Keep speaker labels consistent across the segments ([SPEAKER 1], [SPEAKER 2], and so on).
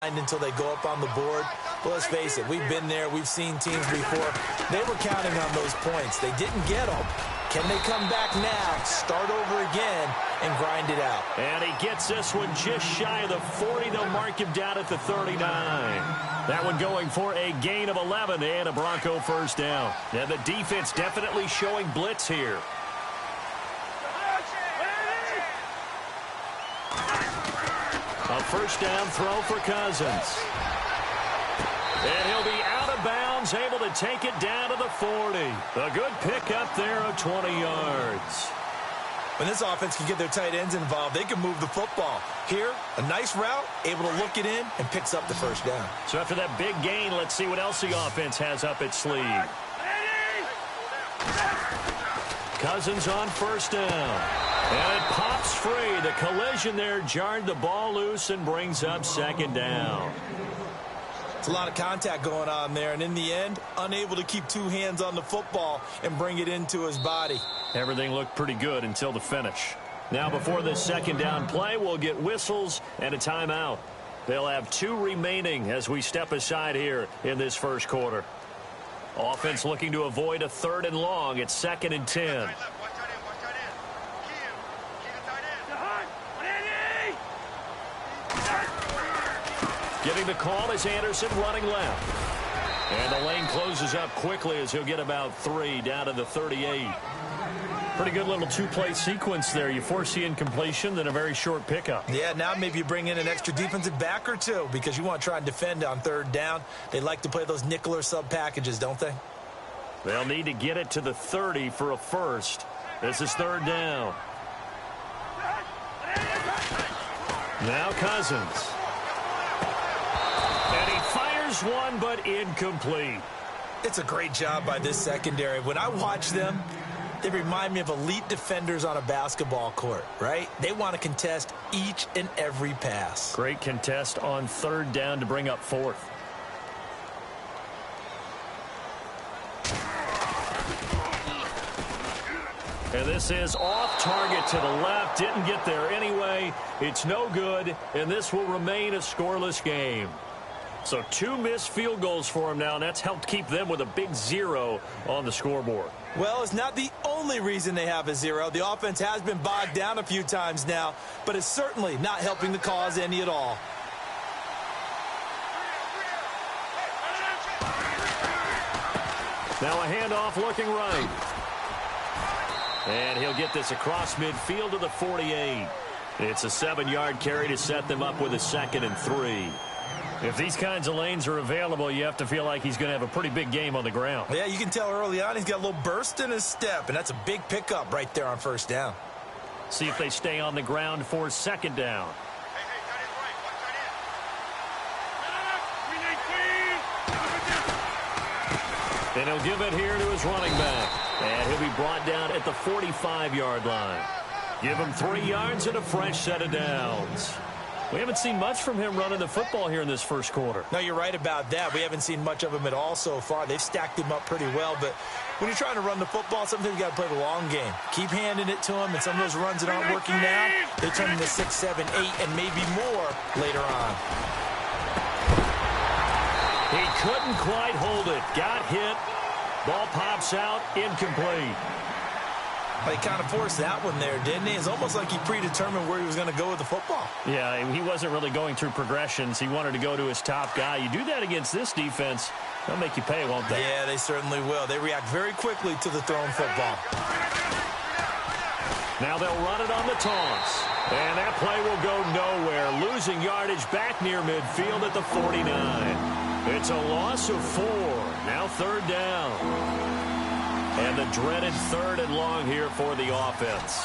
[SPEAKER 1] until they go up on the board. But let's face it, we've been there. We've seen teams before. They were counting on those points. They didn't get them. Can they come back now, start over again, and grind it out?
[SPEAKER 2] And he gets this one just shy of the 40. They'll mark him down at the 39. That one going for a gain of 11 and a Bronco first down. And the defense definitely showing blitz here. A first down throw for Cousins. And he'll be out of bounds, able to take it down to the 40. A good pickup there of 20 yards.
[SPEAKER 1] When this offense can get their tight ends involved, they can move the football. Here, a nice route, able to look it in, and picks up the first down.
[SPEAKER 2] So after that big gain, let's see what else the offense has up its sleeve. Cousins on first down. And it pops free. The collision there jarred the ball loose and brings up second down.
[SPEAKER 1] It's a lot of contact going on there, and in the end, unable to keep two hands on the football and bring it into his body.
[SPEAKER 2] Everything looked pretty good until the finish. Now before this second down play, we'll get whistles and a timeout. They'll have 2 remaining as we step aside here in this first quarter. Offense looking to avoid a 3rd and long. It's 2nd and 10. Getting the call is Anderson running left. And the lane closes up quickly as he'll get about 3 down to the 38. Pretty good little 2-play sequence there. You foresee incompletion, then a very short pickup.
[SPEAKER 1] Yeah, now maybe you bring in an extra defensive back or 2 because you want to try and defend on 3rd down. They like to play those nickel or sub packages, don't they?
[SPEAKER 2] They'll need to get it to the 30 for a first. This is 3rd down. Now Cousins. And he fires one, but incomplete.
[SPEAKER 1] It's a great job by this secondary. When I watch them, they remind me of elite defenders on a basketball court, right? They want to contest each and every pass.
[SPEAKER 2] Great contest on 3rd down to bring up 4th. And this is off target to the left. Didn't get there anyway. It's no good, and this will remain a scoreless game. So 2 missed field goals for him now, and that's helped keep them with a big 0 on the scoreboard.
[SPEAKER 1] Well, it's not the only reason they have a 0. The offense has been bogged down a few times now, but it's certainly not helping the cause any at all.
[SPEAKER 2] Now a handoff looking right. And he'll get this across midfield to the 48. It's a 7-yard carry to set them up with a 2nd and 3. If these kinds of lanes are available, you have to feel like he's going to have a pretty big game on the ground.
[SPEAKER 1] Yeah, you can tell early on he's got a little burst in his step, and that's a big pickup right there on 1st down.
[SPEAKER 2] See if they stay on the ground for 2nd down. And he'll give it here to his running back. And he'll be brought down at the 45-yard line. Give him 3 yards and a fresh set of downs. We haven't seen much from him running the football here in this first quarter.
[SPEAKER 1] No, you're right about that. We haven't seen much of him at all so far. They've stacked him up pretty well, but when you're trying to run the football, sometimes you got to play the long game. Keep handing it to him, and some of those runs that aren't working now, they turn into 6, 7, 8, and maybe more later on.
[SPEAKER 2] He couldn't quite hold it. Got hit. Ball pops out. Incomplete.
[SPEAKER 1] He kind of forced that one there, didn't he? It's almost like he predetermined where he was going to go with the football.
[SPEAKER 2] Yeah, he wasn't really going through progressions. He wanted to go to his top guy. You do that against this defense, they'll make you pay, won't they?
[SPEAKER 1] Yeah, they certainly will. They react very quickly to the thrown football.
[SPEAKER 2] Now they'll run it on the toss. And that play will go nowhere. Losing yardage back near midfield at the 49. It's a loss of 4. Now 3rd down. And the dreaded 3rd and long here for the offense.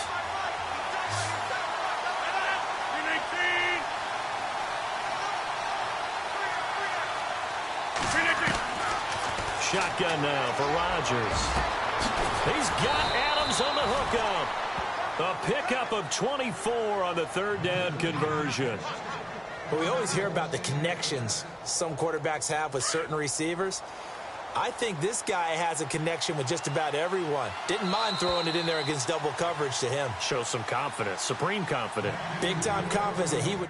[SPEAKER 2] Shotgun now for Rodgers. He's got Adams on the hookup. A pickup of 24 on the 3rd down conversion.
[SPEAKER 1] Well, we always hear about the connections some quarterbacks have with certain receivers. I think this guy has a connection with just about everyone. Didn't mind throwing it in there against double coverage to him.
[SPEAKER 2] Shows some confidence, supreme confidence.
[SPEAKER 1] Big-time confidence that he would.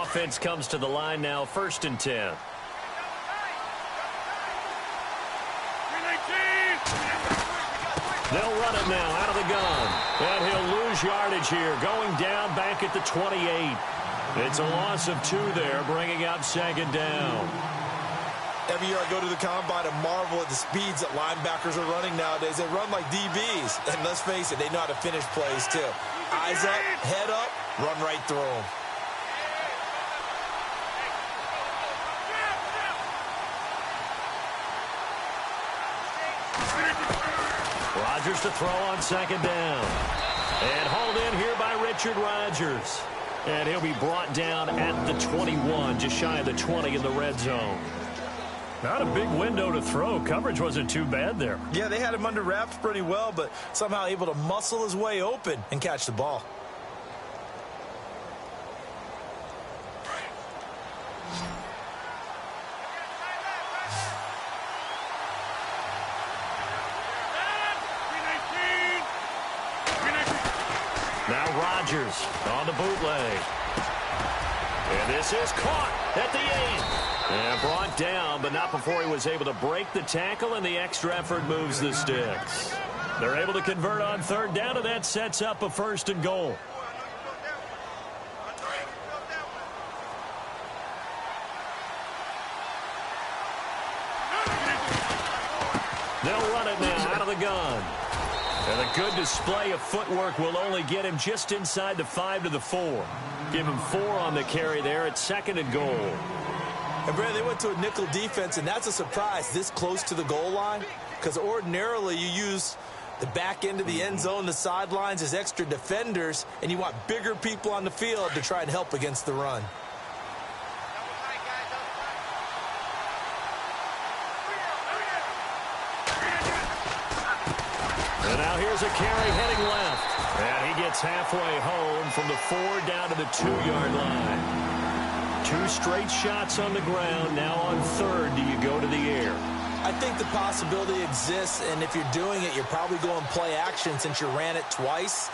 [SPEAKER 2] offense comes to the line now, 1st and 10. They'll run it now out of the gun. And he'll lose yardage here, going down back at the 28. It's a loss of 2 there, bringing up 2nd down.
[SPEAKER 1] Every year I go to the combine and marvel at the speeds that linebackers are running nowadays. They run like DBs. And let's face it, they know how to finish plays too. Eyes up, head up, run right through them.
[SPEAKER 2] Rodgers to throw on 2nd down. And hauled in here by Richard Rodgers. And he'll be brought down at the 21, just shy of the 20 in the red zone. Not a big window to throw. Coverage wasn't too bad there.
[SPEAKER 1] Yeah, they had him under wraps pretty well, but somehow able to muscle his way open and catch the ball.
[SPEAKER 2] Now Rodgers on the bootleg. And this is caught at the 8. And brought down, but not before he was able to break the tackle, and the extra effort moves the sticks. They're able to convert on 3rd down, and that sets up a 1st and goal. They'll run it now out of the gun. And a good display of footwork will only get him just inside the 5 to the 4. Give him 4 on the carry there at 2nd and goal.
[SPEAKER 1] And, Brad, they went to a nickel defense, and that's a surprise this close to the goal line, because ordinarily you use the back end of the end zone, the sidelines as extra defenders, and you want bigger people on the field to try and help against the run.
[SPEAKER 2] And now here's a carry heading left. And he gets halfway home from the 4 down to the 2-yard line. 2 straight shots on the ground. Now on 3rd, do you go to the air?
[SPEAKER 1] I think the possibility exists, and if you're doing it, you're probably going play action since you ran it twice.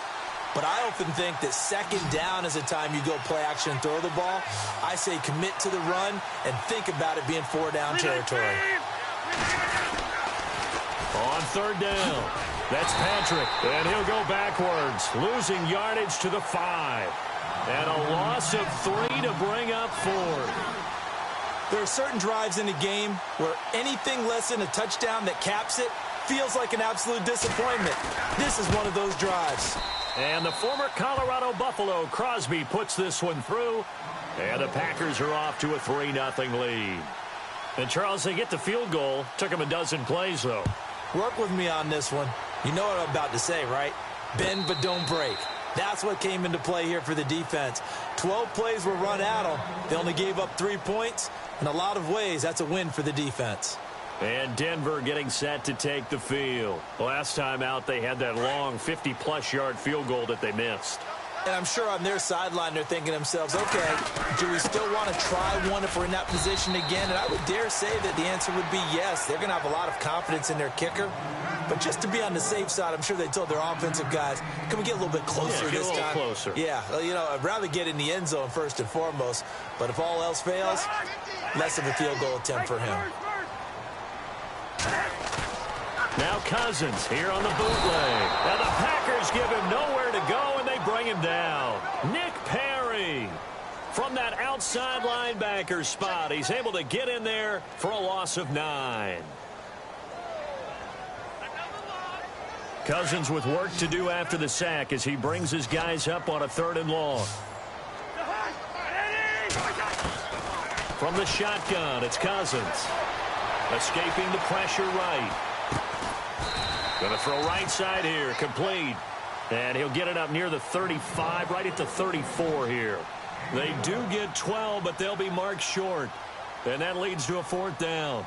[SPEAKER 1] But I often think that 2nd down is the time you go play action and throw the ball. I say commit to the run and think about it being 4-down territory.
[SPEAKER 2] On 3rd down, that's Patrick, and he'll go backwards, losing yardage to the 5. And a loss of 3 to bring up 4th.
[SPEAKER 1] There are certain drives in the game where anything less than a touchdown that caps it feels like an absolute disappointment. This is one of those drives.
[SPEAKER 2] And the former Colorado Buffalo, Crosby, puts this one through. And the Packers are off to a 3-0 lead. And, Charles, they get the field goal. Took them a dozen plays, though.
[SPEAKER 1] Work with me on this one. You know what I'm about to say, right? Bend but don't break. That's what came into play here for the defense. 12 plays were run at them. They only gave up 3 points. In a lot of ways, that's a win for the defense.
[SPEAKER 2] And Denver getting set to take the field. Last time out, they had that long 50-plus yard field goal that they missed.
[SPEAKER 1] And I'm sure on their sideline, they're thinking to themselves, okay, do we still want to try one if we're in that position again? And I would dare say that the answer would be yes. They're going to have a lot of confidence in their kicker. But just to be on the safe side, I'm sure they told their offensive guys, can we get a little bit closer this time?
[SPEAKER 2] Closer.
[SPEAKER 1] Yeah, well, you know, I'd rather get in the end zone first and foremost. But if all else fails, less of a field goal attempt for him.
[SPEAKER 2] Now Cousins here on the bootleg. And the Packers give him nowhere to go, and they bring him down. Nick Perry from that outside linebacker spot. He's able to get in there for a loss of 9. Cousins with work to do after the sack as he brings his guys up on a 3rd and long. From the shotgun, it's Cousins. Escaping the pressure right. Going to throw right side here, complete. And he'll get it up near the 35, right at the 34 here. They do get 12, but they'll be marked short. And that leads to a 4th down.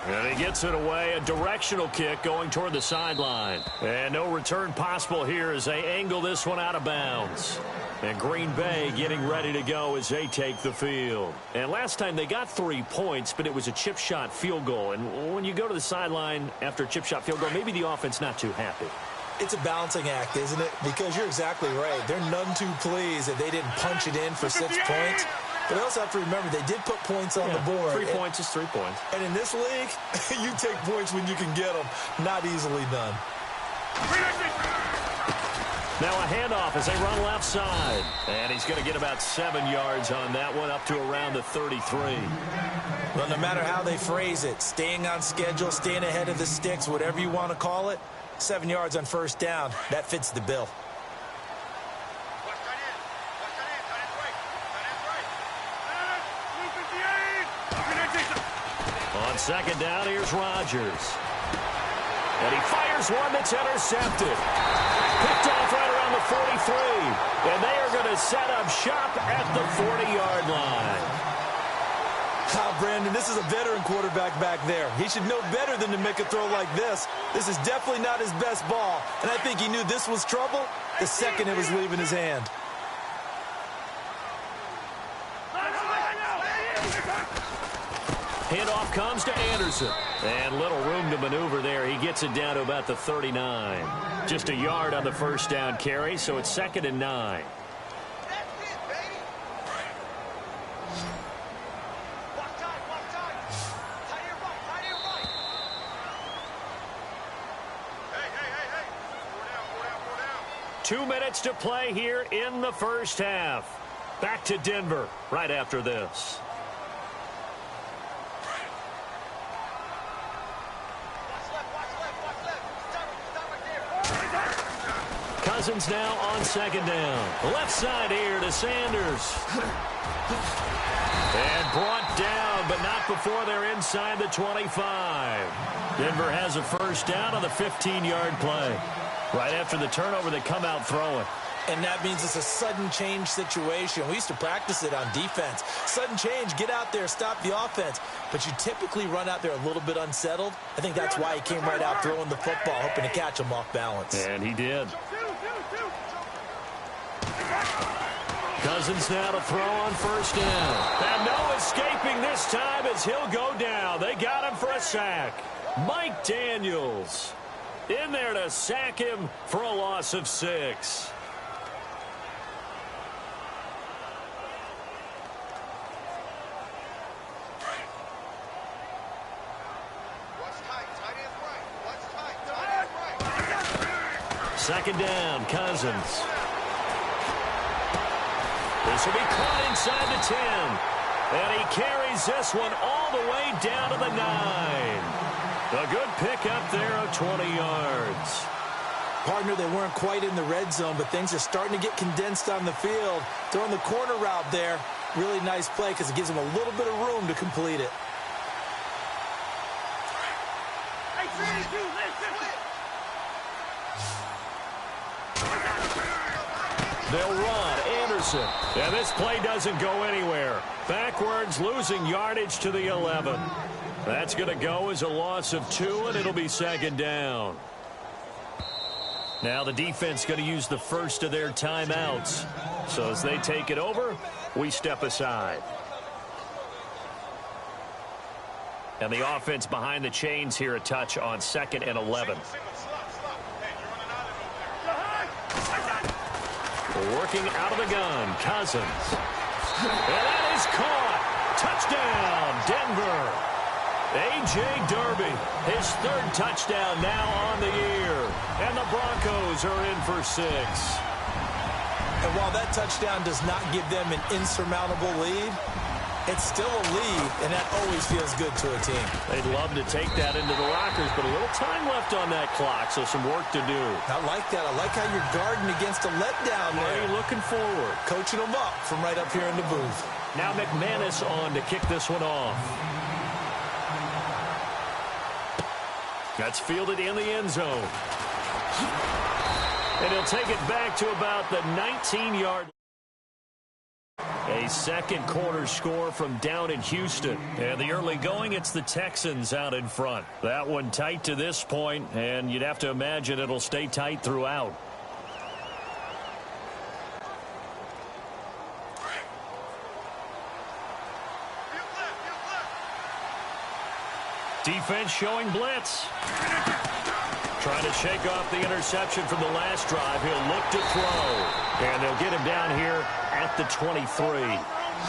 [SPEAKER 2] And he gets it away, a directional kick going toward the sideline. And no return possible here as they angle this one out of bounds. And Green Bay getting ready to go as they take the field. And last time they got 3 points, but it was a chip shot field goal. And when you go to the sideline after a chip shot field goal, maybe the offense not too happy.
[SPEAKER 1] It's a balancing act, isn't it? Because you're exactly right. They're none too pleased that they didn't punch it in for 6 points. But I also have to remember they did put points on the board.
[SPEAKER 2] 3 points is 3 points.
[SPEAKER 1] And in this league, you take points when you can get them. Not easily done.
[SPEAKER 2] Now a handoff as they run left side. And he's going to get about 7 yards on that one, up to around the 33.
[SPEAKER 1] Well, no matter how they phrase it, staying on schedule, staying ahead of the sticks, whatever you want to call it, 7 yards on first down, that fits the bill.
[SPEAKER 2] On second down, here's Rodgers. And he fires one that's intercepted. Picked off right around the 43. And they are going to set up shop at the 40-yard line.
[SPEAKER 1] Brandon, this is a veteran quarterback back there. He should know better than to make a throw like this. This is definitely not his best ball. And I think he knew this was trouble the second it was leaving his hand.
[SPEAKER 2] Handoff comes to Anderson. And little room to maneuver there. He gets it down to about the 39. Just a yard on the first down carry, so it's 2nd and 9. Two minutes to play here in the first half. Back to Denver right after this. Cousins now on second down. Left side here to Sanders. And brought down, but not before they're inside the 25. Denver has a first down on the 15-yard play. Right after the turnover, they come out throwing.
[SPEAKER 1] And that means it's a sudden change situation. We used to practice it on defense. Sudden change, get out there, stop the offense. But you typically run out there a little bit unsettled. I think that's why he came right out throwing the football, hoping to catch him off balance.
[SPEAKER 2] And he did. Cousins now to throw on first down. And no escaping this time as he'll go down. They got him for a sack. Mike Daniels in there to sack him for a loss of 6. Second down, Cousins. This will be caught inside the 10. And he carries this one all the way down to the 9. A good pickup there of 20 yards.
[SPEAKER 1] Partner, they weren't quite in the red zone, but things are starting to get condensed on the field. Throwing the corner route there, really nice play because it gives them a little bit of room to complete it.
[SPEAKER 2] They'll run. Anderson. And this play doesn't go anywhere. Backwards, losing yardage to the 11. That's going to go as a loss of 2, and it'll be second down. Now the defense going to use the first of their timeouts. So as they take it over, we step aside. And the offense behind the chains here a touch on 2nd and 11. Working out of the gun, Cousins. And that is caught. Touchdown, Denver. A.J. Derby, his 3rd touchdown now on the year. And the Broncos are in for 6.
[SPEAKER 1] And while that touchdown does not give them an insurmountable lead, it's still a lead, and that always feels good to a team.
[SPEAKER 2] They'd love to take that into the lockers, but a little time left on that clock, so some work to do.
[SPEAKER 1] I like that. I like how you're guarding against a letdown there.
[SPEAKER 2] Are you looking forward?
[SPEAKER 1] Coaching them up from right up here in the booth.
[SPEAKER 2] Now McManus on to kick this one off. That's fielded in the end zone. And he'll take it back to about the 19-yard. A second quarter score from down in Houston. And the early going, it's the Texans out in front. That one tight to this point, and you'd have to imagine it'll stay tight throughout. Defense showing blitz. Trying to shake off the interception from the last drive. He'll look to throw. And they'll get him down here at the 23.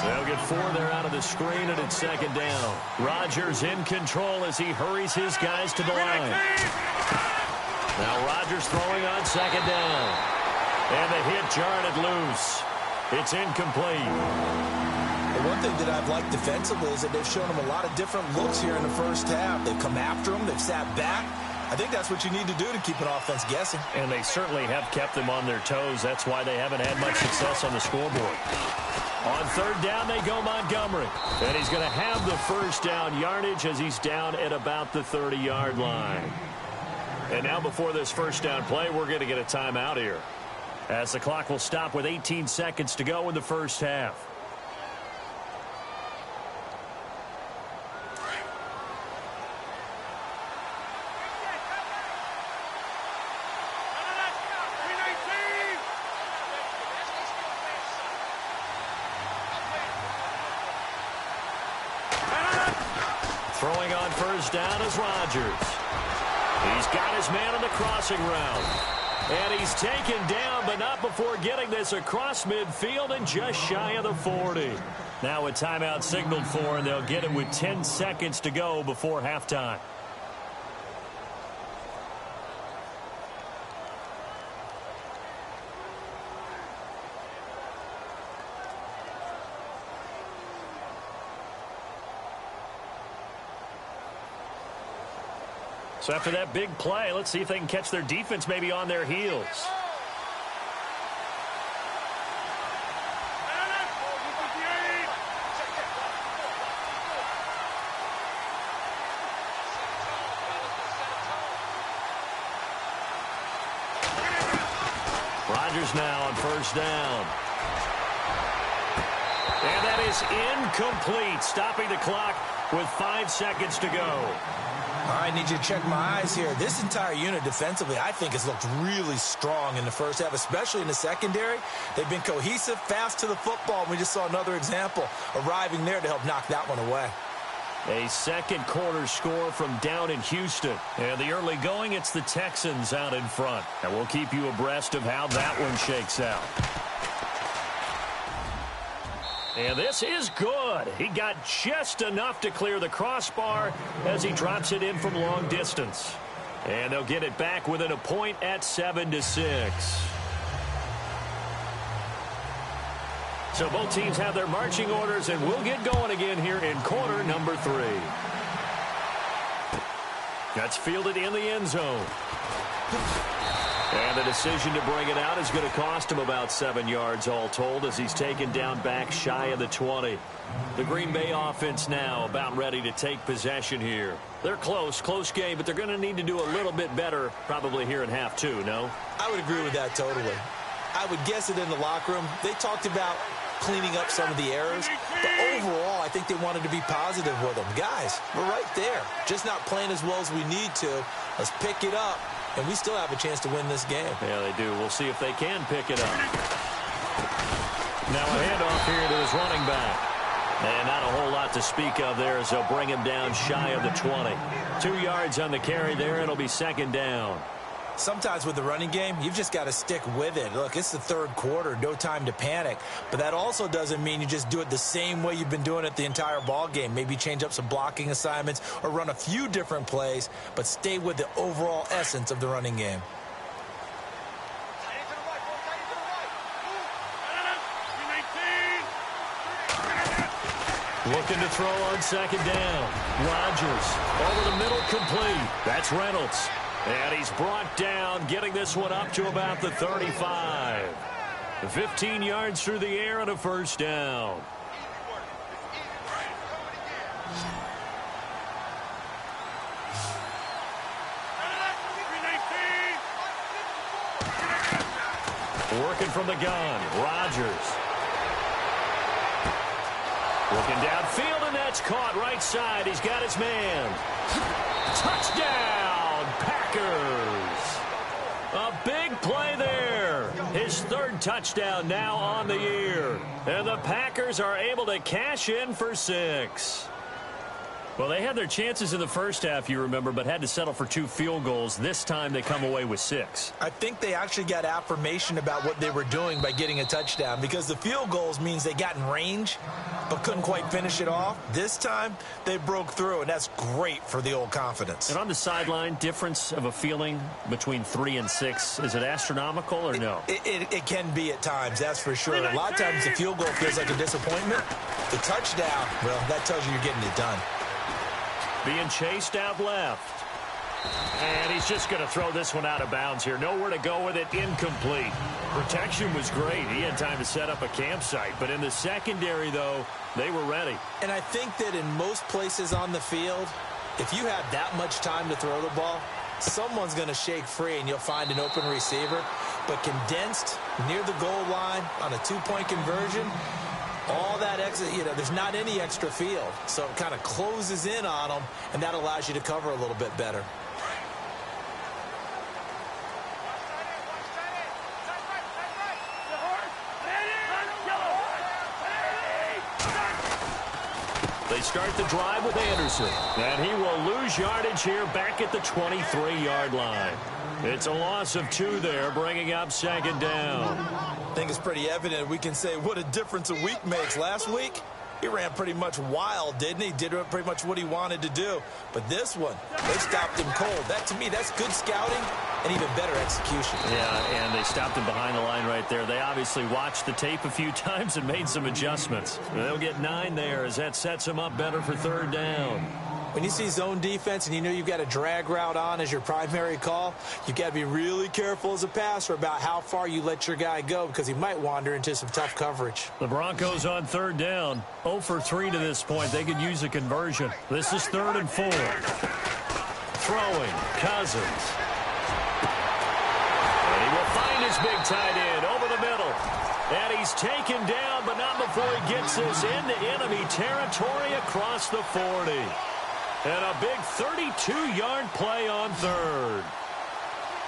[SPEAKER 2] So they'll get 4 there out of the screen, and it's second down. Rodgers in control as he hurries his guys to the line. Now Rodgers throwing on second down. And the hit jarred it loose. It's incomplete.
[SPEAKER 1] The one thing that I've liked defensively is that they've shown him a lot of different looks here in the first half. They've come after him. They've sat back. I think that's what you need to do to keep an offense guessing.
[SPEAKER 2] And they certainly have kept them on their toes. That's why they haven't had much success on the scoreboard. On third down, they go Montgomery. And he's going to have the first down yardage as he's down at about the 30-yard line. And now before this first down play, we're going to get a timeout here, as the clock will stop with 18 seconds to go in the first half. Throwing on first down is Rodgers. He's got his man on the crossing route. And he's taken down, but not before getting this across midfield and just shy of the 40. Now a timeout signaled for, and they'll get it with 10 seconds to go before halftime. So after that big play, let's see if they can catch their defense maybe on their heels. Rodgers now on first down. And that is incomplete, stopping the clock with 5 seconds to go.
[SPEAKER 1] All right, I need you to check my eyes here. This entire unit defensively, I think, has looked really strong in the first half, especially in the secondary. They've been cohesive, fast to the football. We just saw another example arriving there to help knock that one away.
[SPEAKER 2] A second quarter score from down in Houston. And the early going, it's the Texans out in front. And we'll keep you abreast of how that one shakes out. And this is good. He got just enough to clear the crossbar as he drops it in from long distance. And they'll get it back within a point at 7-6. So both teams have their marching orders, and we'll get going again here in quarter number 3. That's fielded in the end zone. And the decision to bring it out is going to cost him about 7 yards all told, as he's taken down back shy of the 20. The Green Bay offense now about ready to take possession here. They're close game, but they're going to need to do a little bit better probably here in half 2, no?
[SPEAKER 1] I would agree with that totally. I would guess it in the locker room. They talked about cleaning up some of the errors, but overall, I think they wanted to be positive with them. Guys, we're right there. Just not playing as well as we need to. Let's pick it up. And we still have a chance to win this game.
[SPEAKER 2] Yeah, they do. We'll see if they can pick it up. Now a handoff here to his running back. And not a whole lot to speak of there as they'll bring him down shy of the 20. 2 yards on the carry there. It'll be second down.
[SPEAKER 1] Sometimes with the running game, you've just got to stick with it. Look, it's the third quarter, no time to panic. But that also doesn't mean you just do it the same way you've been doing it the entire ball game. Maybe change up some blocking assignments or run a few different plays, but stay with the overall essence of the running game.
[SPEAKER 2] Looking to throw on second down. Rodgers over the middle, complete. That's Reynolds. And he's brought down, getting this one up to about the 35. 15 yards through the air and a first down. Working from the gun, Rodgers. Looking downfield, and that's caught right side. He's got his man. Touchdown, Packers. A big play there. His third touchdown now on the year. And the Packers are able to cash in for 6. Well, they had their chances in the first half, you remember, but had to settle for 2 field goals. This time they come away with 6.
[SPEAKER 1] I think they actually got affirmation about what they were doing by getting a touchdown, because the field goals means they got in range but couldn't quite finish it off. This time they broke through, and that's great for the old confidence.
[SPEAKER 2] And on the sideline, difference of a feeling between 3 and 6, is it astronomical or no?
[SPEAKER 1] It can be at times, that's for sure. A lot of times the field goal feels like a disappointment. The touchdown, well, that tells you you're getting it done.
[SPEAKER 2] Being chased out left. And he's just going to throw this one out of bounds here. Nowhere to go with it. Incomplete. Protection was great. He had time to set up a campsite. But in the secondary, though, they were ready.
[SPEAKER 1] And I think that in most places on the field, if you have that much time to throw the ball, someone's going to shake free and you'll find an open receiver. But condensed near the goal line on a 2-point conversion, all that extra, there's not any extra field. So it kind of closes in on them, and that allows you to cover a little bit better.
[SPEAKER 2] They start the drive with Anderson, and he will lose yardage here back at the 23-yard line. It's a loss of 2 there, bringing up 2nd down.
[SPEAKER 1] I think it's pretty evident. We can say what a difference a week makes. Last week, he ran pretty much wild, didn't he? Did pretty much what he wanted to do. But this one, they stopped him cold. That, to me, that's good scouting and even better execution.
[SPEAKER 2] Yeah, and they stopped him behind the line right there. They obviously watched the tape a few times and made some adjustments. They'll get 9 there as that sets them up better for 3rd down.
[SPEAKER 1] When you see zone defense and you know you've got a drag route on as your primary call, you've got to be really careful as a passer about how far you let your guy go, because he might wander into some tough coverage.
[SPEAKER 2] The Broncos on 3rd down. 0 for 3 to this point. They could use a conversion. This is 3rd and 4. Throwing, Cousins. And he will find his big tight end over the middle. And he's taken down, but not before he gets this into enemy territory across the 40. And a big 32-yard play on 3rd.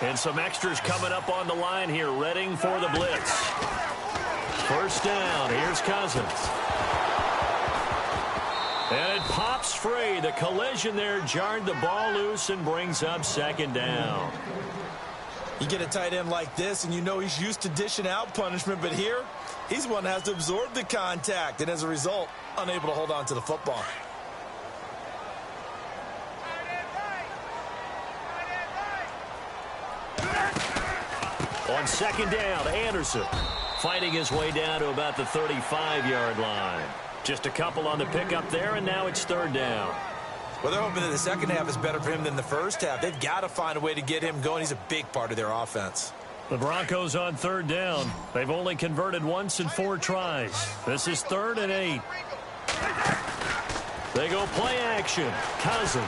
[SPEAKER 2] And some extras coming up on the line here, readying for the blitz. 1st down, here's Cousins. And it pops free. The collision there jarred the ball loose and brings up 2nd down.
[SPEAKER 1] You get a tight end like this, and you know he's used to dishing out punishment, but here, he's one that has to absorb the contact, and as a result, unable to hold on to the football.
[SPEAKER 2] On 2nd down, Anderson fighting his way down to about the 35-yard line. Just a couple on the pickup there, and now it's 3rd down.
[SPEAKER 1] Well, they're hoping that the second half is better for him than the first half. They've got to find a way to get him going. He's a big part of their offense.
[SPEAKER 2] The Broncos on 3rd down. They've only converted once in 4 tries. This is 3rd and 8. They go play action. Cousins.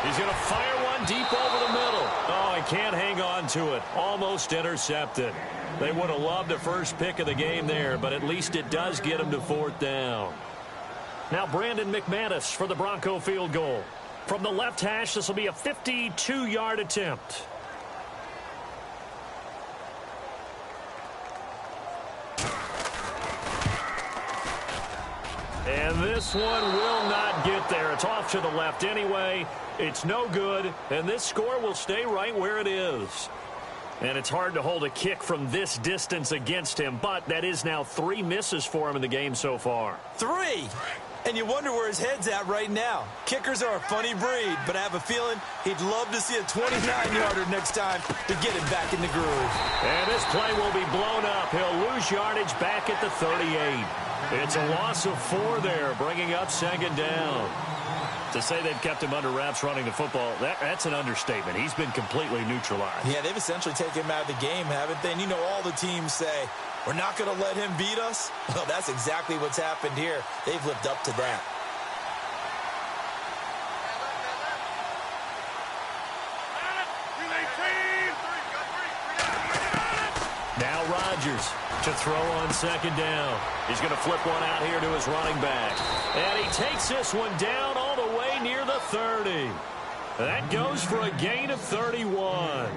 [SPEAKER 2] He's going to fire one deep over the middle. Oh, he can't hang on to it. Almost intercepted. They would have loved the first pick of the game there, but at least it does get him to 4th down. Now Brandon McManus for the Bronco field goal. From the left hash, this will be a 52-yard attempt. And this one will not get there. It's off to the left anyway. It's no good, and this score will stay right where it is. And it's hard to hold a kick from this distance against him, but that is now 3 misses for him in the game so far.
[SPEAKER 1] 3? And you wonder where his head's at right now. Kickers are a funny breed, but I have a feeling he'd love to see a 29-yarder next time to get him back in the groove.
[SPEAKER 2] And this play will be blown up. He'll lose yardage back at the 38. It's a loss of 4 there, bringing up 2nd down. To say they've kept him under wraps running the football, that's an understatement. He's been completely neutralized.
[SPEAKER 1] Yeah, they've essentially taken him out of the game, haven't they? And you know all the teams say, we're not going to let him beat us. Well, that's exactly what's happened here. They've lived up to that.
[SPEAKER 2] Now Rodgers to throw on 2nd down. He's going to flip one out here to his running back. And he takes this one down all the way near the 30. That goes for a gain of 31.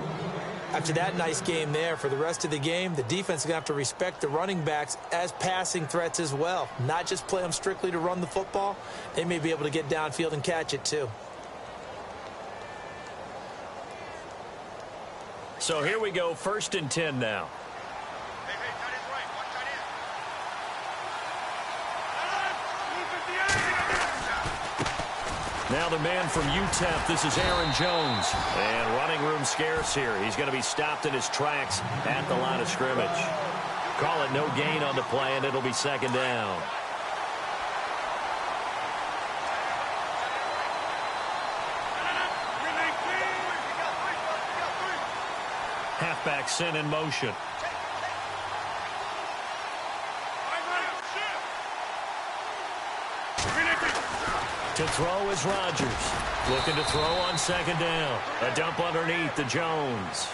[SPEAKER 1] After that nice game there, for the rest of the game, the defense is going to have to respect the running backs as passing threats as well. Not just play them strictly to run the football. They may be able to get downfield and catch it too.
[SPEAKER 2] So here we go, 1st and 10 now. Now the man from UTEP, this is Aaron Jones. And running room scarce here. He's going to be stopped in his tracks at the line of scrimmage. Call it no gain on the play, and it'll be 2nd down. Halfback sent in motion. To throw is Rodgers. Looking to throw on 2nd down. A dump underneath to Jones.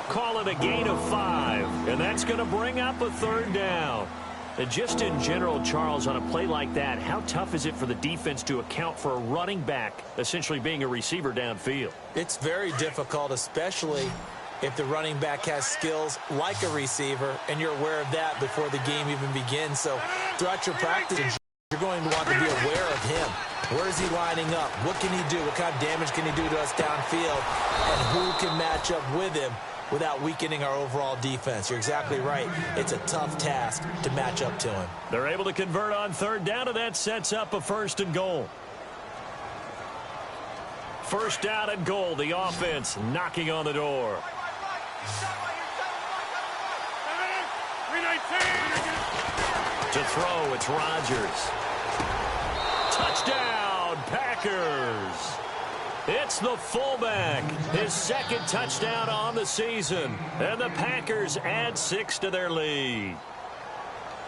[SPEAKER 2] Call it a gain of 5. And that's going to bring up a 3rd down. And just in general, Charles, on a play like that, how tough is it for the defense to account for a running back essentially being a receiver downfield?
[SPEAKER 1] It's very difficult, especially if the running back has skills like a receiver, and you're aware of that before the game even begins. So throughout your practice, you're going to want to be aware of him. Where is he lining up? What can he do? What kind of damage can he do to us downfield? And who can match up with him without weakening our overall defense? You're exactly right. It's a tough task to match up to him.
[SPEAKER 2] They're able to convert on 3rd down, and that sets up a 1st and goal. 1st down and goal. The offense knocking on the door. To throw, it's Rodgers. Touchdown, Packers. It's the fullback, his 2nd touchdown on the season. And the Packers add 6 to their lead.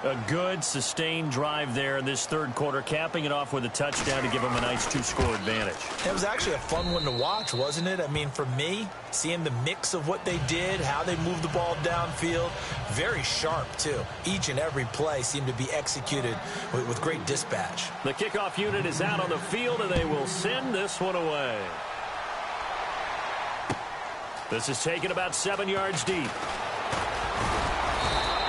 [SPEAKER 2] A good, sustained drive there in this 3rd quarter, capping it off with a touchdown to give them a nice 2-score advantage.
[SPEAKER 1] It was actually a fun one to watch, wasn't it? I mean, for me, seeing the mix of what they did, how they moved the ball downfield, very sharp, too. Each and every play seemed to be executed with great dispatch.
[SPEAKER 2] The kickoff unit is out on the field, and they will send this one away. This is taken about 7 yards deep.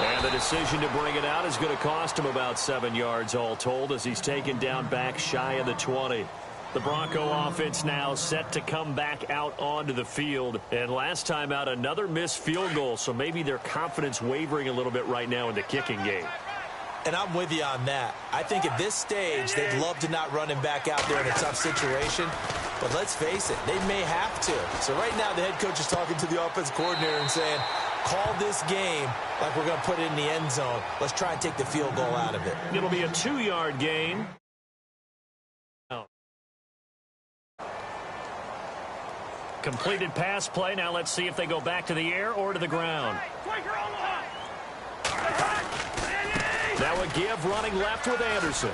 [SPEAKER 2] And the decision to bring it out is going to cost him about 7 yards all told, as he's taken down back shy of the 20. The Bronco offense now set to come back out onto the field. And last time out, another missed field goal, so maybe their confidence wavering a little bit right now in the kicking game.
[SPEAKER 1] And I'm with you on that. I think at this stage, they'd love to not run him back out there in a tough situation. But let's face it, they may have to. So right now, the head coach is talking to the offense coordinator and saying, call this game like we're going to put it in the end zone. Let's try and take the field goal out of it.
[SPEAKER 2] It'll be a 2-yard gain. Completed pass play. Now let's see if they go back to the air or to the ground. That would give running left with Anderson.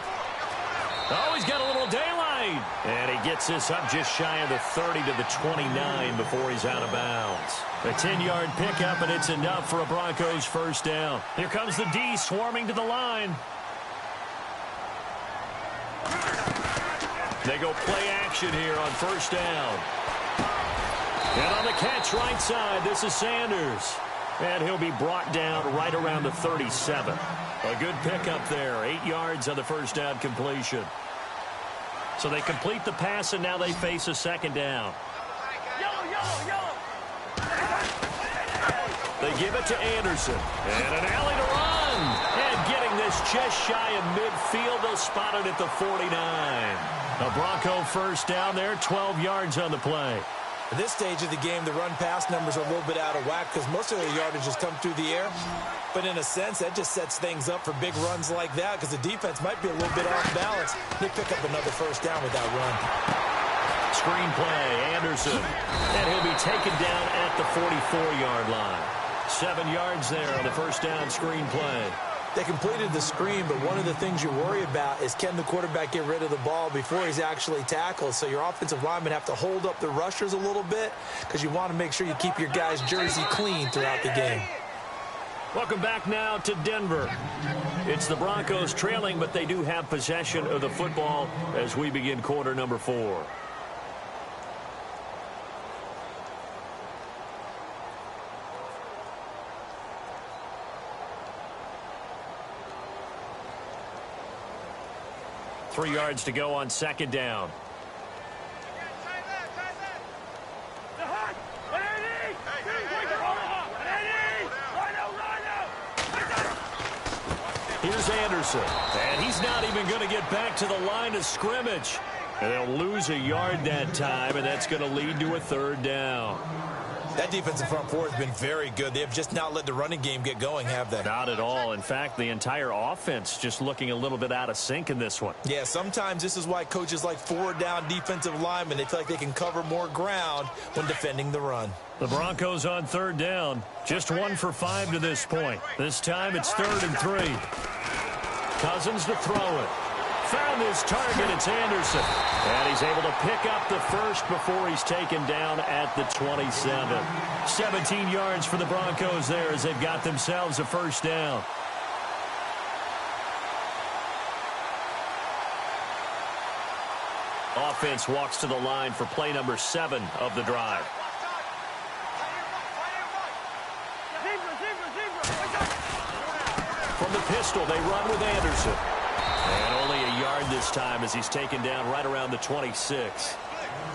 [SPEAKER 2] Oh, he's got a little daylight. And he gets this up just shy of the 30 to the 29 before he's out of bounds. A 10-yard pickup, and it's enough for a Broncos 1st down. Here comes the D swarming to the line. They go play action here on 1st down. And on the catch right side, this is Sanders. And he'll be brought down right around the 37. A good pickup there. 8 yards on the 1st down completion. So they complete the pass, and now they face a 2nd down. They give it to Anderson. And an alley to run. And getting this just shy of midfield. They'll spot it at the 49. A Bronco 1st down there, 12 yards on the play.
[SPEAKER 1] At this stage of the game, the run-pass numbers are a little bit out of whack because most of their yardage has come through the air. But in a sense, that just sets things up for big runs like that because the defense might be a little bit off balance. They pick up another 1st down with that run.
[SPEAKER 2] Screen play, Anderson. And he'll be taken down at the 44-yard line. 7 yards there on the 1st down screen play.
[SPEAKER 1] They completed the screen, but one of the things you worry about is can the quarterback get rid of the ball before he's actually tackled? So your offensive linemen have to hold up the rushers a little bit because you want to make sure you keep your guys' jersey clean throughout the game.
[SPEAKER 2] Welcome back now to Denver. It's the Broncos trailing, but they do have possession of the football as we begin quarter number 4. 3 yards to go on second down. Here's Anderson, and he's not even going to get back to the line of scrimmage. And they'll lose a yard that time, and that's going to lead to a third down.
[SPEAKER 1] That defensive front four has been very good. They have just not let the running game get going, have they?
[SPEAKER 2] Not at all. In fact, the entire offense just looking a little bit out of sync in this one.
[SPEAKER 1] Yeah, sometimes this is why coaches like forward-down defensive linemen, they feel like they can cover more ground when defending the run.
[SPEAKER 2] The Broncos on third down. Just 1 for 5 to this point. This time it's 3rd and 3. Cousins to throw it. Found his target. It's Anderson. And he's able to pick up the first before he's taken down at the 27. 17 yards for the Broncos there as they've got themselves a first down. Offense walks to the line for play number 7 of the drive. From the pistol, they run with Anderson. And only a yard this time as he's taken down right around the 26.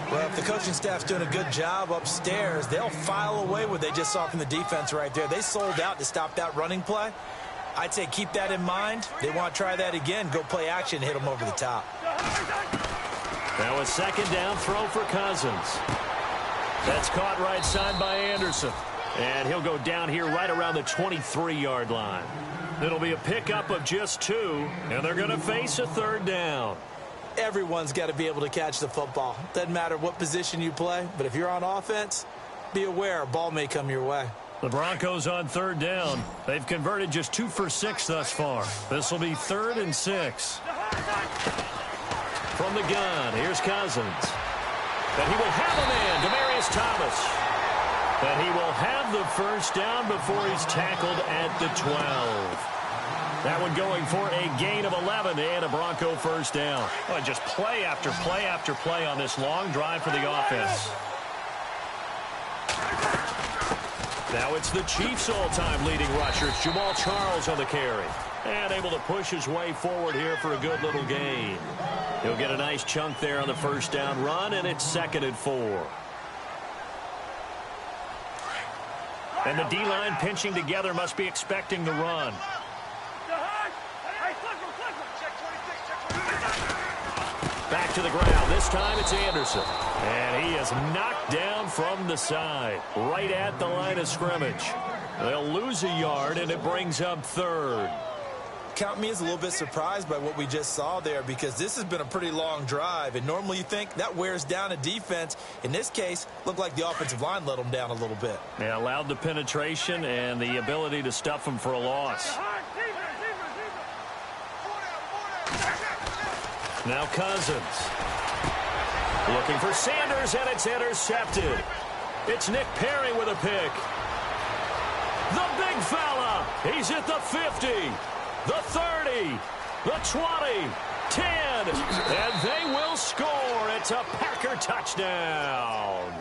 [SPEAKER 1] Well, if the coaching staff's doing a good job upstairs, they'll file away what they just saw from the defense right there. They sold out to stop that running play. I'd say keep that in mind. They want to try that again, go play action, hit them over the top.
[SPEAKER 2] Now a second down throw for Cousins. That's caught right side by Anderson. And he'll go down here right around the 23-yard line. It'll be a pickup of just 2, and they're going to face a third down.
[SPEAKER 1] Everyone's got to be able to catch the football. Doesn't matter what position you play, but if you're on offense, be aware a ball may come your way.
[SPEAKER 2] The Broncos on third down. They've converted just 2 for 6 thus far. This will be 3rd and 6. From the gun, here's Cousins. And he will have a man, Demaryius Thomas. And he will have the first down before he's tackled at the 12. That one going for a gain of 11 and a Bronco first down. Oh, just play after play after play on this long drive for the offense. Now it's the Chiefs' all-time leading rusher. It's Jamal Charles on the carry. And able to push his way forward here for a good little gain. He'll get a nice chunk there on the first down run, and it's 2nd and 4. And the D-line pinching together must be expecting the run. Back to the ground. This time it's Anderson. And he is knocked down from the side, right at the line of scrimmage. They'll lose a yard, and it brings up 3rd.
[SPEAKER 1] Count me as a little bit surprised by what we just saw there, because this has been a pretty long drive, and normally you think that wears down a defense. In this case, looked like the offensive line let them down a little bit.
[SPEAKER 2] Yeah, allowed the penetration and the ability to stuff them for a loss. Now Cousins. Looking for Sanders, and it's intercepted. It's Nick Perry with a pick. The big fella. He's at the 50. The 30, the 20, 10, and they will score. It's a Packer touchdown.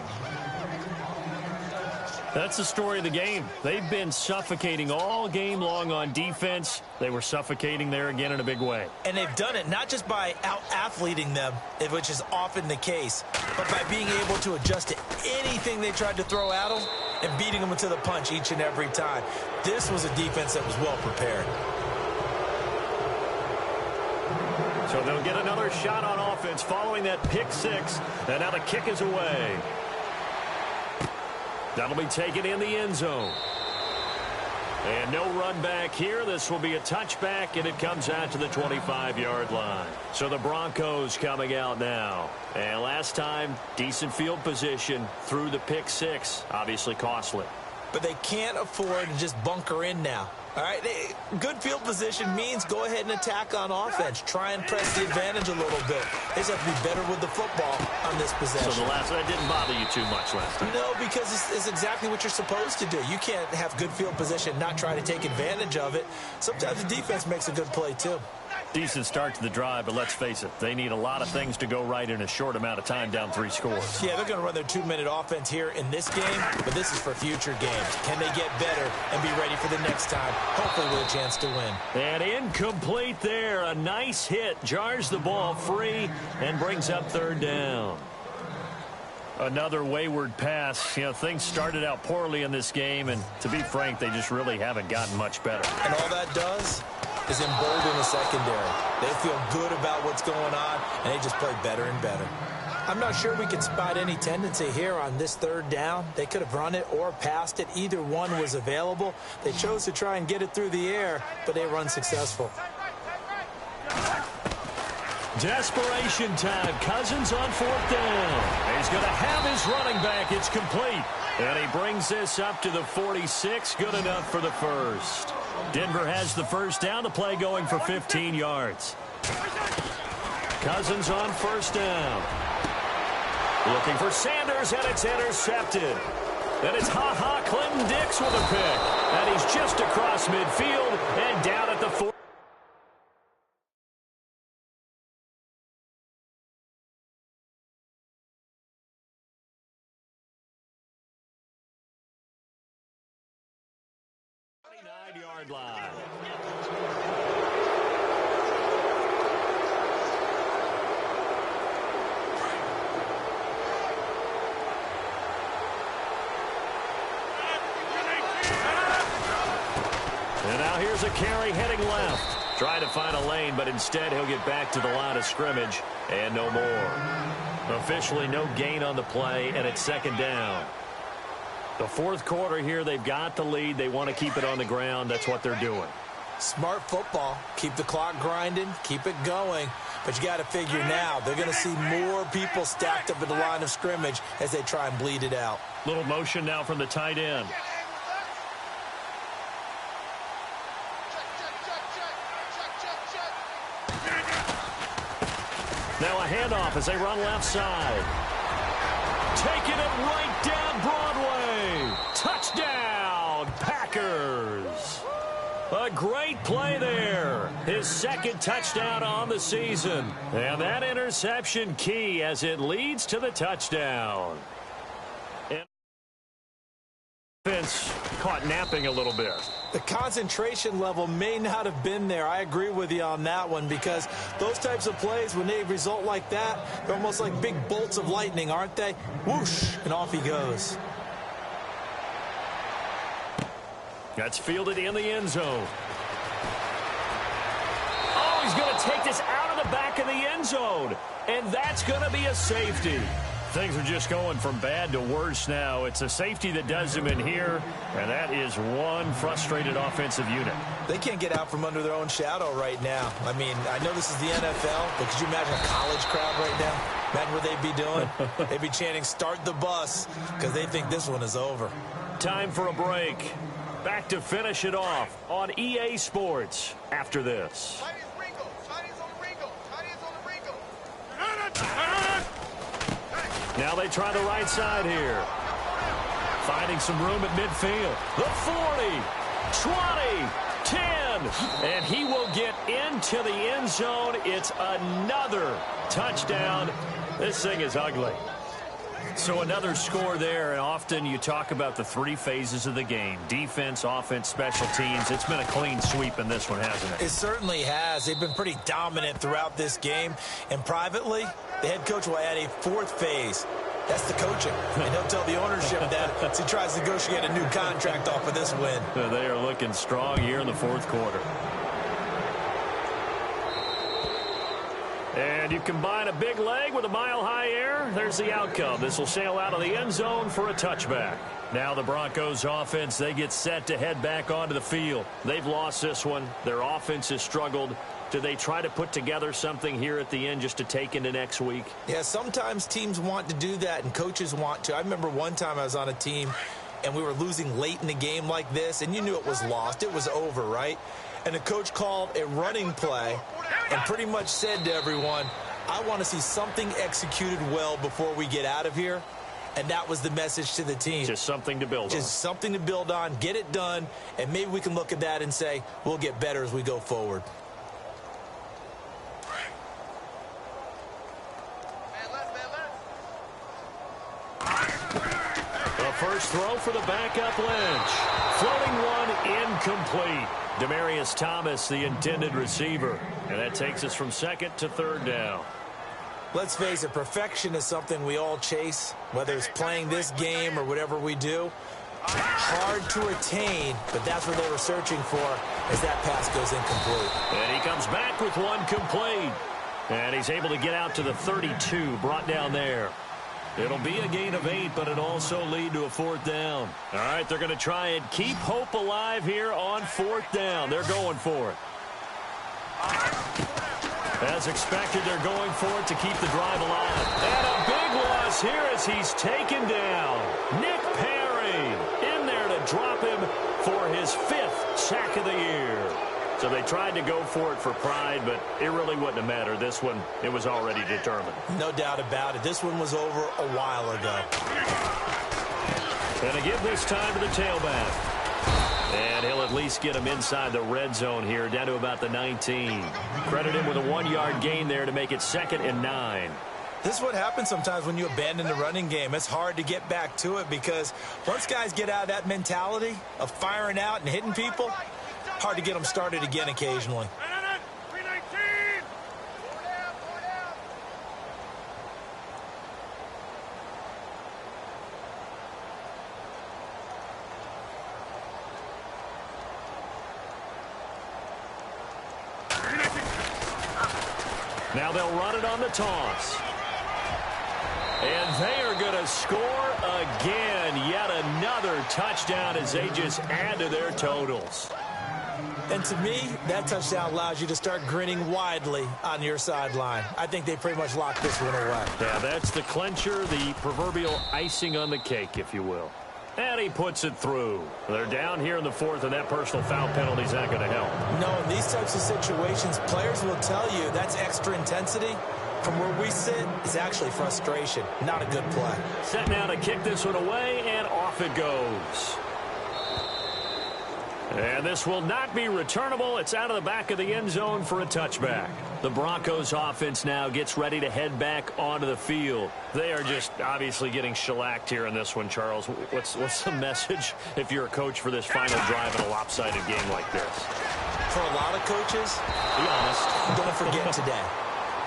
[SPEAKER 2] That's the story of the game. They've been suffocating all game long on defense. They were suffocating there again in a big way.
[SPEAKER 1] And they've done it not just by out-athleting them, which is often the case, but by being able to adjust to anything they tried to throw at them and beating them to the punch each and every time. This was a defense that was well prepared.
[SPEAKER 2] So they'll get another shot on offense following that pick 6. And now the kick is away. That'll be taken in the end zone. And no run back here. This will be a touchback, and it comes out to the 25-yard line. So the Broncos coming out now. And last time, decent field position through the pick 6. Obviously costly.
[SPEAKER 1] But they can't afford to just bunker in now. All right, good field position means go ahead and attack on offense. Try and press the advantage a little bit. They just have to be better with the football on this possession.
[SPEAKER 2] So that didn't bother you too much last time?
[SPEAKER 1] No, because it's exactly what you're supposed to do. You can't have good field position, not try to take advantage of it. Sometimes the defense makes a good play, too.
[SPEAKER 2] Decent start to the drive, but let's face it, they need a lot of things to go right in a short amount of time, down 3 scores.
[SPEAKER 1] Yeah, they're going to run their 2-minute offense here in this game, but this is for future games. Can they get better and be ready for the next time, hopefully with a chance to win?
[SPEAKER 2] And incomplete there. A nice hit. Jars the ball free and brings up 3rd down. Another wayward pass. You know, things started out poorly in this game, and to be frank, they just really haven't gotten much better.
[SPEAKER 1] And all that does is embolden the secondary. They feel good about what's going on, and they just play better and better. I'm not sure we can spot any tendency here on this 3rd down. They could have run it or passed it. Either one was available. They chose to try and get it through the air, but they were unsuccessful.
[SPEAKER 2] Desperation time. Cousins on 4th down. He's going to have his running back. It's complete. And he brings this up to the 46. Good enough for the first. Denver has the 1st down. The play going for 15 yards. Cousins on 1st down. Looking for Sanders, and it's intercepted. And it's Clinton Dix with a pick. And he's just across midfield and down at the 4. Yard line. And now here's a carry heading left. Trying to find a lane, but instead he'll get back to the line of scrimmage and no more. Officially no gain on the play, and it's 2nd down. The 4th quarter here, they've got the lead. They want to keep it on the ground. That's what they're doing.
[SPEAKER 1] Smart football. Keep the clock grinding. Keep it going. But you got to figure now, they're going to see more people stacked up at the line of scrimmage as they try and bleed it out.
[SPEAKER 2] Little motion now from the tight end. Now a handoff as they run left side. Taking it right down Broadway. Touchdown, Packers. A great play there. His 2nd touchdown on the season. And that interception key as it leads to the touchdown. And offense caught napping a little bit.
[SPEAKER 1] The concentration level may not have been there. I agree with you on that one, because those types of plays, when they result like that, they're almost like big bolts of lightning, aren't they? Whoosh, and off he goes.
[SPEAKER 2] That's fielded in the end zone. Oh, he's going to take this out of the back of the end zone. And that's going to be a safety. Things are just going from bad to worse now. It's a safety that does them in here, and that is one frustrated offensive unit.
[SPEAKER 1] They can't get out from under their own shadow right now. I mean, I know this is the NFL, but could you imagine a college crowd right now? Imagine what they'd be doing. They'd be chanting, "Start the bus," because they think this one is over.
[SPEAKER 2] Time for a break. Back to finish it off on EA Sports after this. Now they try the right side here. Finding some room at midfield. The 40, 20, 10. And he will get into the end zone. It's another touchdown. This thing is ugly. So another score there, and often you talk about the 3 phases of the game. Defense, offense, special teams. It's been a clean sweep in this one, hasn't it?
[SPEAKER 1] It certainly has. They've been pretty dominant throughout this game. And privately, the head coach will add a 4th phase. That's the coaching. And he'll tell the ownership that as he tries to negotiate a new contract off of this win.
[SPEAKER 2] They are looking strong here in the 4th quarter. And you combine a big leg with a mile-high air, there's the outcome. This will sail out of the end zone for a touchback. Now the Broncos offense, they get set to head back onto the field. They've lost this one. Their offense has struggled. Do they try to put together something here at the end just to take into next week?
[SPEAKER 1] Yeah, sometimes teams want to do that and coaches want to. I remember one time I was on a team and we were losing late in the game like this, and you knew it was lost. It was over, right? And the coach called a running play and pretty much said to everyone, I want to see something executed well before we get out of here. And that was the message to the team.
[SPEAKER 2] Just something to build on.
[SPEAKER 1] Just something to build on, get it done, and maybe we can look at that and say, we'll get better as we go forward.
[SPEAKER 2] First throw for the backup Lynch. Floating one incomplete. Demaryius Thomas, the intended receiver. And that takes us from second to third down.
[SPEAKER 1] Let's face it, perfection is something we all chase, whether it's playing this game or whatever we do. Hard to attain, but that's what they were searching for as that pass goes incomplete.
[SPEAKER 2] And he comes back with one complete. And he's able to get out to the 32, brought down there. It'll be a gain of 8, but it'll also lead to a fourth down. All right, they're going to try and keep hope alive here on fourth down. They're going for it. As expected, they're going for it to keep the drive alive. And a big loss here as he's taken down. Nick Perry in there to drop him for his 5th sack of the year. So they tried to go for it for pride, but it really wouldn't have mattered. This one, it was already determined.
[SPEAKER 1] No doubt about it. This one was over a while ago.
[SPEAKER 2] And a give this time to the tailback. And he'll at least get him inside the red zone here, down to about the 19. Credit him with a 1-yard gain there to make it 2nd and 9.
[SPEAKER 1] This is what happens sometimes when you abandon the running game. It's hard to get back to it because once guys get out of that mentality of firing out and hitting people, hard to get them started again occasionally.
[SPEAKER 2] Now they'll run it on the toss. And they are going to score again. Yet another touchdown as they just add to their totals.
[SPEAKER 1] And to me, that touchdown allows you to start grinning widely on your sideline. I think they pretty much locked this one away.
[SPEAKER 2] Yeah, that's the clincher, the proverbial icing on the cake, if you will. And he puts it through. They're down here in the 4th, and that personal foul penalty is not going to help.
[SPEAKER 1] No, in these types of situations, players will tell you that's extra intensity. From where we sit, it's actually frustration. Not a good play.
[SPEAKER 2] Set now to kick this one away, and off it goes. And this will not be returnable. It's out of the back of the end zone for a touchback. The Broncos offense now gets ready to head back onto the field. They are just obviously getting shellacked here in this one, Charles. What's the message if you're a coach for this final drive in a lopsided game like this?
[SPEAKER 1] For a lot of coaches,
[SPEAKER 2] be honest,
[SPEAKER 1] don't forget today.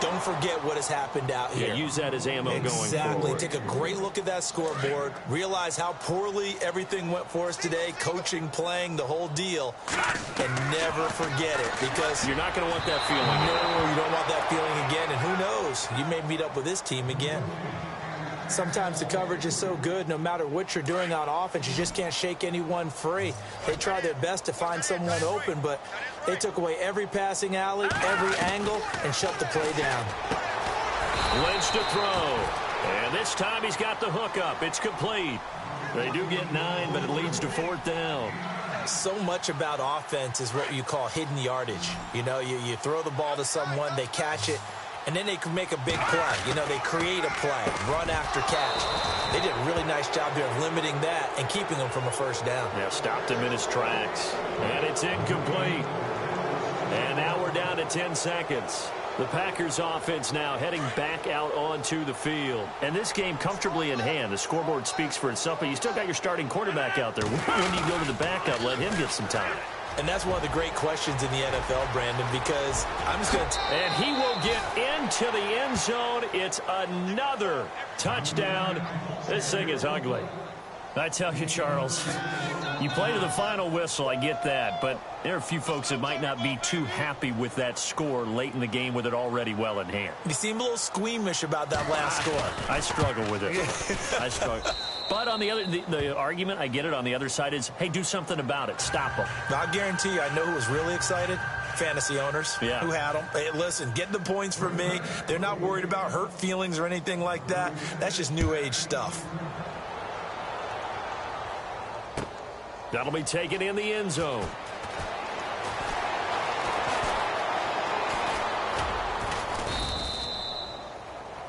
[SPEAKER 1] Don't forget what has happened out here.
[SPEAKER 2] Yeah, use that as ammo going forward.
[SPEAKER 1] Exactly. Take a great look at that scoreboard. Realize how poorly everything went for us today. Coaching, playing, the whole deal. And never forget it because
[SPEAKER 2] you're not going to want that feeling.
[SPEAKER 1] No, you don't want that feeling again. And who knows? You may meet up with this team again. Sometimes the coverage is so good, no matter what you're doing on offense, you just can't shake anyone free. They try their best to find someone open, but they took away every passing alley, every angle, and shut the play down.
[SPEAKER 2] Lynch to throw. And this time he's got the hook up. It's complete. They do get 9, but it leads to 4th down.
[SPEAKER 1] So much about offense is what you call hidden yardage. You know, you throw the ball to someone, they catch it, and then they can make a big play. You know, they create a play, run after catch. They did a really nice job here of limiting that and keeping him from a first down.
[SPEAKER 2] Yeah, stopped him in his tracks. And it's incomplete. And now we're down to 10 seconds. The Packers offense now heading back out onto the field. And this game comfortably in hand. The scoreboard speaks for itself, but you still got your starting quarterback out there. When do you go to the backup? Let him get some time.
[SPEAKER 1] And that's one of the great questions in the NFL, Brandon, because I'm just going to...
[SPEAKER 2] And he will get into the end zone. It's another touchdown. This thing is ugly. I tell you, Charles, you play to the final whistle, I get that, but there are a few folks that might not be too happy with that score late in the game with it already well in hand.
[SPEAKER 1] You seem a little squeamish about that last score.
[SPEAKER 2] I struggle with it. I struggle. But on the argument, I get it, on the other side is, hey, do something about it. Stop them.
[SPEAKER 1] I'll guarantee you, I know who was really excited. Fantasy owners who had them. Hey, listen, get the points for me. They're not worried about hurt feelings or anything like that. That's just new age stuff.
[SPEAKER 2] That'll be taken in the end zone.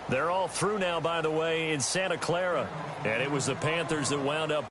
[SPEAKER 2] They're all through now, by the way, in Santa Clara. And it was the Panthers that wound up